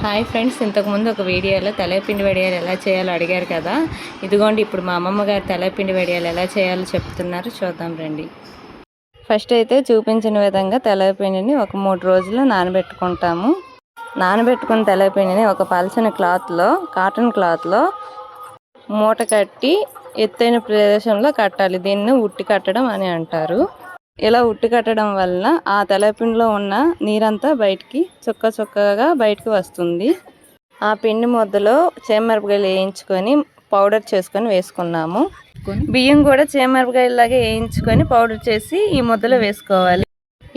Hi friends, ఇంతకుముందు ఒక వీడియోలో తెల్లపిండి వడియాలు ఎలా చేయాలో అడిగారు కదా. ఇదిగోండి, ఇప్పుడు మా అమ్మమ్మ గారు తెల్లపిండి వడియాలు ఎలా చేయాలో చెప్తున్నారు, చూద్దాం రండి. ఫస్ట్ అయితే చూపించిన విధంగా తెల్లపిండిని ఒక 3 రోజులు నానబెట్టుకుంటాము. నానబెట్టుకున్న తెల్లపిండిని ఒక పలచని క్లాత్లో, కాటన్ క్లాత్లో మూట కట్టి ఎత్తైన ప్రదేశంలో కట్టాలి. దీన్ని ఉట్టి కట్టడం అని అంటారు. ఇలా ఉట్టి కట్టడం వలన ఆ తెల్లపిండిలో ఉన్న నీరంతా బయటికి చుక్క చుక్కగా బయటకు వస్తుంది. ఆ పిండి ముద్దలో చేమమిరపకాయలు వేయించుకొని పౌడర్ చేసుకొని వేసుకున్నాము. బియ్యం కూడా చేమమిరపకాయలాగా వేయించుకొని పౌడర్ చేసి ఈ ముద్దలో వేసుకోవాలి.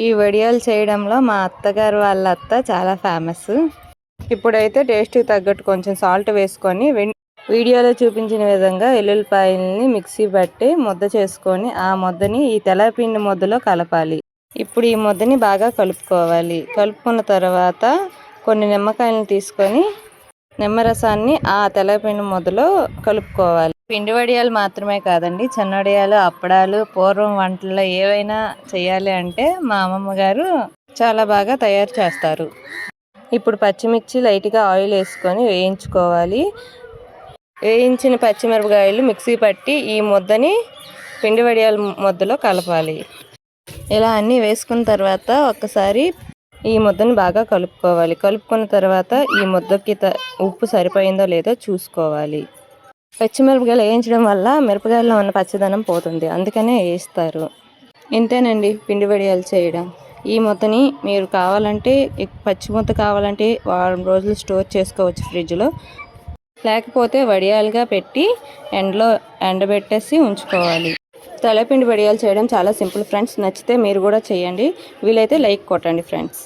ఈ వడియాలు చేయడంలో మా అత్తగారు వాళ్ళ అత్త చాలా ఫేమస్. ఇప్పుడైతే టేస్ట్కి తగ్గట్టు కొంచెం సాల్ట్ వేసుకొని వీడియోలో చూపించిన విధంగా ఎల్లుల్లిపాయలని మిక్సీ పట్టి ముద్ద చేసుకొని ఆ ముద్దని ఈ తెల్లపిండి ముద్దలో కలపాలి. ఇప్పుడు ఈ ముద్దని బాగా కలుపుకోవాలి. కలుపుకున్న తర్వాత కొన్ని నిమ్మకాయలను తీసుకొని నిమ్మరసాన్ని ఆ తెల్లపిండి ముద్దలో కలుపుకోవాలి. పిండి వడియాలు మాత్రమే కాదండి, చెన్నవడియాలు, అప్పడాలు, పూర్వం వంటల్లో ఏవైనా చేయాలి అంటే మా అమ్మమ్మ గారు చాలా బాగా తయారు చేస్తారు. ఇప్పుడు పచ్చిమిర్చి లైట్గా ఆయిల్ వేసుకొని వేయించుకోవాలి. వేయించిన పచ్చిమిరపకాయలు మిక్సీ పట్టి ఈ ముద్దని పిండి వడియాల ముద్దలో కలపాలి. ఇలా అన్నీ వేసుకున్న తర్వాత ఒక్కసారి ఈ ముద్దని బాగా కలుపుకోవాలి. కలుపుకున్న తర్వాత ఈ ముద్దకి ఉప్పు సరిపోయిందో లేదో చూసుకోవాలి. పచ్చిమిరపకాయలు వేయించడం వల్ల మిరపకాయల్లో ఉన్న పచ్చదనం పోతుంది, అందుకనే వేయిస్తారు. ఇంతేనండి పిండి వడియాలు చేయడం. ఈ ముద్దని మీరు కావాలంటే, పచ్చి ముద్ద కావాలంటే వారం రోజులు స్టోర్ చేసుకోవచ్చు ఫ్రిడ్జ్లో. లేకపోతే వడియాలుగా పెట్టి ఎండలో ఎండబెట్టేసి ఉంచుకోవాలి. తెల్లపిండి వడియాలు చేయడం చాలా సింపుల్ ఫ్రెండ్స్. నచ్చితే మీరు కూడా చేయండి. వీలైతే లైక్ కొట్టండి ఫ్రెండ్స్.